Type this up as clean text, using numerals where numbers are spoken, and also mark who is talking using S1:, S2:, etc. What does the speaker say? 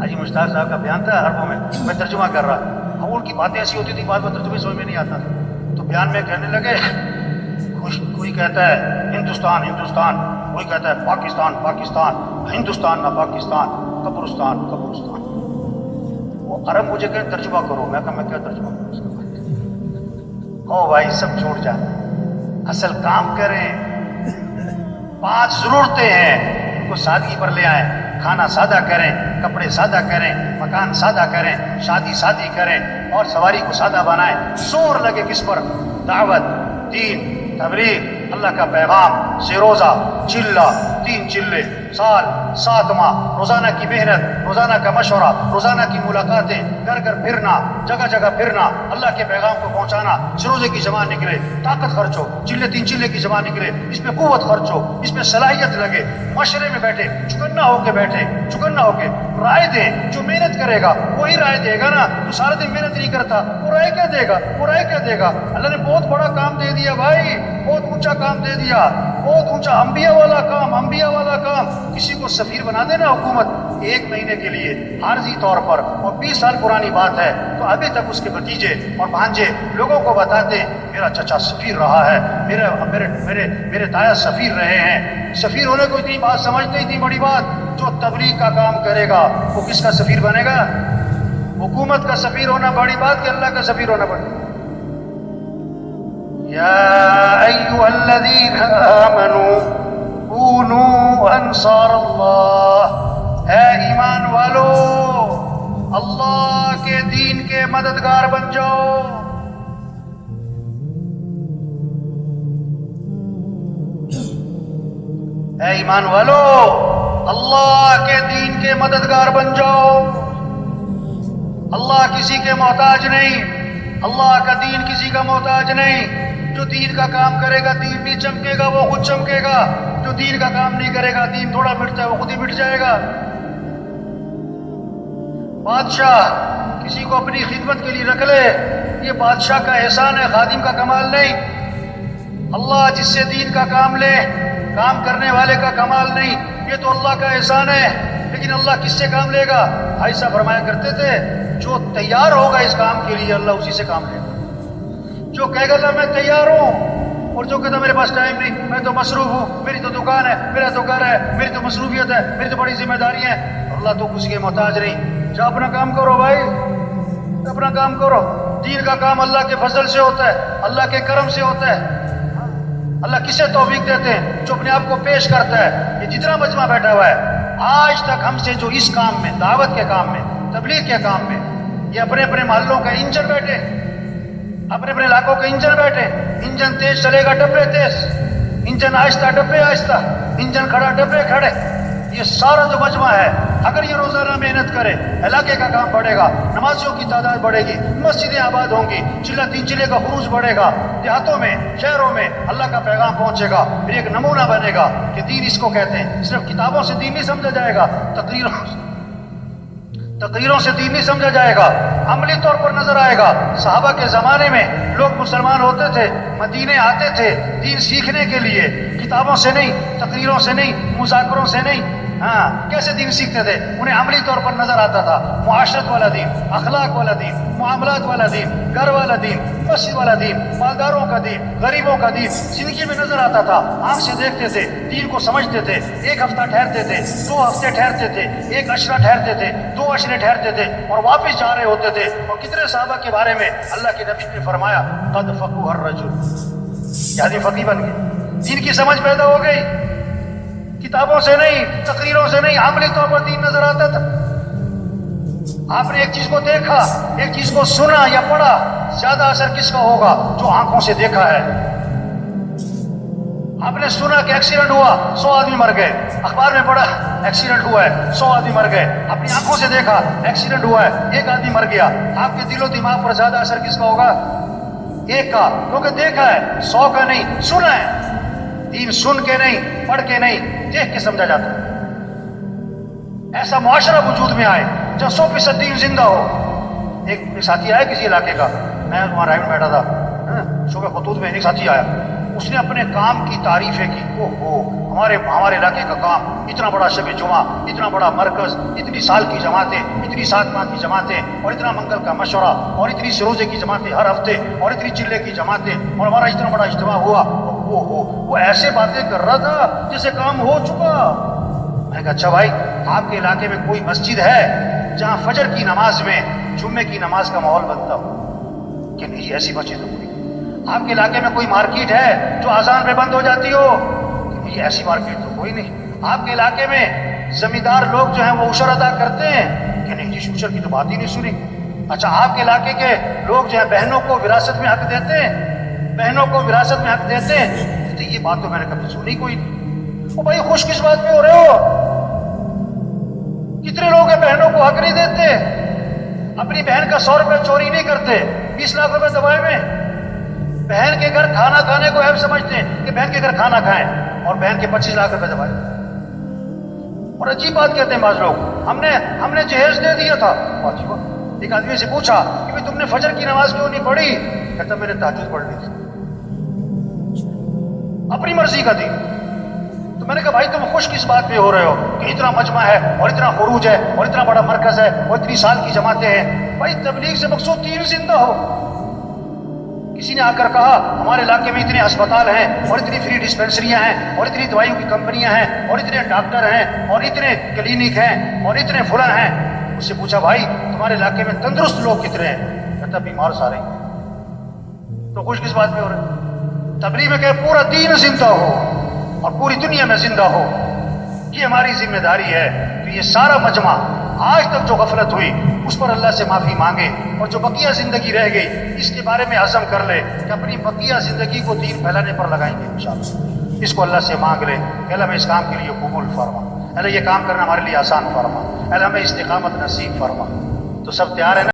S1: حاجی مشتاق صاحب کا بیان تھا عربوں میں ترجمہ کر رہا، اب ان کی باتیں ایسی ہوتی تھی بعد میں ترجمے سمجھ میں نہیں آتا تھا، تو بیان میں کہنے لگے کوئی کہتا ہے ہندوستان ہندوستان، کوئی کہتا ہے پاکستان پاکستان، ہندوستان نہ پاکستان، قبرستان قبرستان۔ وہ عرب مجھے کہ ترجمہ کرو، میں کہا میں کیا ترجمہ کروں اس کا؟ او بھائی سب چھوڑ جانا، اصل کام کریں، 5 ضرورتیں ہیں ان کو سادگی پر لے آئیں، کھانا سادہ کریں، کپڑے سادہ کریں، مکان سادہ کریں، شادی کریں اور سواری کو سادہ بنائیں۔ زور لگے کس پر؟ دعوت، دین، تبلیغ، اللہ کا پیغام، سے روزہ، چلہ، 3 چلے، سال 7 ماہ، روزانہ کی محنت، روزانہ کا مشورہ، روزانہ کی ملاقاتیں، گھر گھر پھرنا، جگہ جگہ پھرنا، اللہ کے پیغام کو پہنچانا۔ روزے کی زبان نکلے، طاقت خرچ ہو، 3 چلے کی زبان نکلے، اس میں قوت خرچ ہو، اس میں صلاحیت لگے، معاشرے میں بیٹھے چکنا ہو کے بیٹھے، چکنا ہو کے رائے دیں۔ جو محنت کرے گا وہی رائے دے گا نا، تو سارا دن محنت نہیں کرتا وہ رائے کیا دے گا؟ وہ رائے کیا دے گا؟ اللہ نے بہت بڑا کام دے دیا بھائی، بہت اونچا کام دے دیا، بہت اونچا، انبیاء والا کام، انبیاء والا کام۔ کسی کو سفیر بنا دینا حکومت 1 مہینے کے لیے عارضی طور پر، اور 20 سال پرانی بات ہے، تو ابھی تک اس کے بھتیجے اور بھانجے لوگوں کو بتاتے میرا چچا سفیر رہا ہے، میرے دایا سفیر رہے ہیں۔ سفیر ہونے کو اتنی بات سمجھتے، اتنی بڑی بات۔ جو تبلیغ کا کام کرے گا وہ کس کا سفیر بنے گا؟ حکومت کا سفیر ہونا بڑی بات کہ اللہ کا سفیر ہونا بڑی؟ یا ایھا الذین آمنوا کونوا انصار اللہ، اے ایمان والو اللہ کے دین کے مددگار بن جاؤ۔ اے ایمان والو اللہ کے دین کے مددگار بن جاؤ۔ اللہ کسی کے محتاج نہیں، اللہ کا دین کسی کا محتاج نہیں۔ جو دین کا کام کرے گا دین بھی چمکے گا، وہ خود چمکے گا۔ جو دین کا کام نہیں کرے گا دین تھوڑا مٹتا ہے وہ خود ہی مٹ جائے گا۔ بادشاہ کسی کو اپنی خدمت کے لیے رکھ لے، یہ بادشاہ کا احسان ہے، خادم کا کمال نہیں۔ اللہ جس سے دین کا کام لے، کام کرنے والے کا کمال نہیں، یہ تو اللہ کا احسان ہے۔ لیکن اللہ کس سے کام لے گا؟ بھائی صاحب فرمایا کرتے تھے جو تیار ہوگا اس کام کے لیے اللہ اسی سے کام لے گا۔ جو کہے گا میں تیار ہوں، اور جو کہتا میرے پاس ٹائم نہیں، میں تو مصروف ہوں، میری تو دکان ہے، میرا تو گھر ہے، میری تو مصروفیت ہے، میری تو بڑی ذمہ داری ہے، اللہ تو کسی کے محتاج نہیں۔ جا اپنا کام کرو بھائی، اپنا کام کرو۔ دین کا کام اللہ کے فضل سے ہوتا ہے، اللہ کے کرم سے ہوتا ہے۔ اللہ کسے توفیق دیتے ہیں؟ جو اپنے آپ کو پیش کرتا ہے۔ یہ جتنا مجمع بیٹھا ہوا ہے آج تک ہم سے جو اس کام میں، دعوت کے کام میں، تبلیغ کے کام میں، یہ اپنے اپنے محلوں کا انجن بیٹھے، اپنے اپنے علاقوں کے انجن بیٹھے۔ انجن تیز چلے گا ڈبے تیز، انجن آہستہ ڈبے آہستہ، انجن کھڑا ڈبے کھڑے۔ یہ سارا جو مجمع ہے اگر یہ روزانہ محنت کرے علاقے کا کام بڑھے گا، نمازیوں کی تعداد بڑھے گی، مسجدیں آباد ہوں گی، 3 چلے کا خروج بڑھے گا، دیہاتوں میں شہروں میں اللہ کا پیغام پہنچے گا، پھر ایک نمونہ بنے گا کہ دین اس کو کہتے ہیں۔ صرف کتابوں سے دین نہیں سمجھا جائے گا، تقریروں سے دین نہیں سمجھا جائے گا، عملی طور پر نظر آئے گا۔ صحابہ کے زمانے میں لوگ مسلمان ہوتے تھے، مدینے آتے تھے دین سیکھنے کے لیے، کتابوں سے نہیں، تقریروں سے نہیں، مذاکروں سے نہیں۔ کیسے دین سیکھتے تھے؟ انہیں عملی طور پر نظر آتا تھا، معاشرت والا دین، اخلاق والا دین، معاملات والا دین، گھر والا دین، مسجد والا دین، مالداروں کا دین، غریبوں کا دین زندگی میں نظر آتا تھا۔ آنکھ سے دیکھتے تھے، دین کو سمجھتے تھے، 1 ہفتہ ٹھہرتے تھے، 2 ہفتے ٹھہرتے تھے، 1 عشرہ ٹھہرتے تھے، 2 عشرے ٹھہرتے تھے اور واپس جا رہے ہوتے تھے۔ اور کتنے صحابہ کے بارے میں اللہ کے نبی نے فرمایا قد فقہ الرجل، یعنی فقیہ بن گئے، دین کی سمجھ پیدا ہو گئی۔ کتابوں سے نہیں، تقریروں سے نہیں، عملی طور پر دین نظر آتا تھا۔ آپ نے ایک چیز کو دیکھا، ایک چیز کو سنا یا پڑھا، زیادہ اثر کس کا ہوگا؟ جو آنکھوں سے دیکھا ہے۔ آپ نے سنا کہ ایکسیڈنٹ ہوا، 100 آدمی مر گئے، اخبار میں پڑھا ایکسیڈنٹ ہوا ہے، 100 آدمی مر گئے، اپنی آنکھوں سے دیکھا ایکسیڈنٹ ہوا ہے، 1 آدمی مر گیا، آپ کے دل و دماغ پر زیادہ اثر کس کا ہوگا؟ 1 کا، کیونکہ دیکھا ہے، 100 کا نہیں، سنا ہے۔ دین سن کے نہیں، پڑھ کے نہیں، دیکھ کے سمجھا جاتا ہے۔ ایسا معاشرہ وجود میں آئے جہاں 100% دین زندہ ہو۔ ایک ساتھی آیا کسی علاقے کا، میں وہاں رائے میں بیٹھا تھا، شعبہ خطوط میں ایک ساتھی آیا، اس نے اپنے کام کی تعریفیں کی. ہمارے علاقے کا کام اتنا بڑا شب جمعہ، اتنا بڑا مرکز، اتنی سال کی جماعتیں، اتنی 7 ماہ کی جماعتیں، اور اتنا منگل کا مشورہ، اور اتنی سروزے کی جماعتیں ہر ہفتے، اور اتنی چلے کی جماعتیں، اور ہمارا اتنا بڑا اجتماع ہوا. وہ ایسے باتیں کر رہا تھا جیسے کام ہو چکا. میں نے کہا اچھا بھائی، آپ کے علاقے میں کوئی مسجد ہے جہاں فجر کی نماز میں جمعے کی نماز کا ماحول بنتا ہو؟ کہ نہیں جی، ایسی مسجد تو کوئی. آپ کے علاقے میں کوئی مارکیٹ ہے جو اذان پہ بند ہو جاتی ہو؟ کہ نہیں جی، ایسی مارکیٹ تو کوئی نہیں. آپ کے علاقے میں زمیندار لوگ جو ہیں وہ عشر ادا کرتے ہیں؟ کہ نہیں جی، عشر کی تو بات ہی نہیں سنی. اچھا، آپ کے علاقے کے لوگ جو ہیں بہنوں کو وراثت میں حق دیتے ہیں؟ بہنوں کو وراثت میں حق دیتے ہیں؟ تو یہ بات تو میں نے کبھی سنی کوئی نہیں. او بھائی، خوش کس بات پہ ہو رہے ہو؟ کتنے لوگ ہیں بہنوں کو حق نہیں دیتے، اپنی بہن کا 100 روپے چوری نہیں کرتے، 20 لاکھ روپے دبائے میں. بہن کے گھر کھانا کھانے کو عیب سمجھتے ہیں کہ بہن کے گھر کھانا کھائیں، اور بہن کے 25 لاکھ روپے دبائے. اور عجیب بات کہتے ہیں بعض لوگ، ہم نے جہیز دے دیا تھا. ایک آدمی سے پوچھا کہ بھئی تم نے فجر کی نماز کیوں نہیں پڑھی؟ کہتا میں نے تہجد پڑھ لی تھی. اپنی مرضی کا دی. تو میں نے کہا بھائی تم خوش کس بات پہ ہو رہے ہو کہ اتنا مجمع ہے، اور اتنا خروج ہے، اور اتنا بڑا مرکز ہے، اور اتنی سال کی جماعتیں ہیں؟ بھائی تبلیغ سے مقصود دین زندہ ہو. کسی نے آ کر کہا ہمارے علاقے میں اتنے ہسپتال ہیں، اور اتنی فری ڈسپینسریاں ہیں، اور اتنی دوائیوں کی کمپنیاں ہیں، اور اتنے ڈاکٹر ہیں، اور اتنے کلینک ہیں، اور اتنے فلاں ہیں. اس سے پوچھا بھائی تمہارے علاقے میں تندرست لوگ کتنے ہیں؟ کہتا بیمار سارے ہیں. تو خوش کس بات پہ ہو رہے؟ تبلیغ میں کہ پورا دین زندہ ہو اور پوری دنیا میں زندہ ہو. یہ ہماری ذمہ داری ہے کہ یہ سارا مجمع آج تک جو غفلت ہوئی اس پر اللہ سے معافی مانگے، اور جو بقیہ زندگی رہ گئی اس کے بارے میں عزم کر لے کہ اپنی بقیہ زندگی کو دین پھیلانے پر لگائیں گے انشاءاللہ. اس کو اللہ سے مانگ لے کہ اللہ ہمیں اس کام کے لیے قبول فرما، اللہ یہ کام کرنا ہمارے لیے آسان فرما، اللہ ہمیں استقامت نصیب فرما. تو سب تیار ہیں نا؟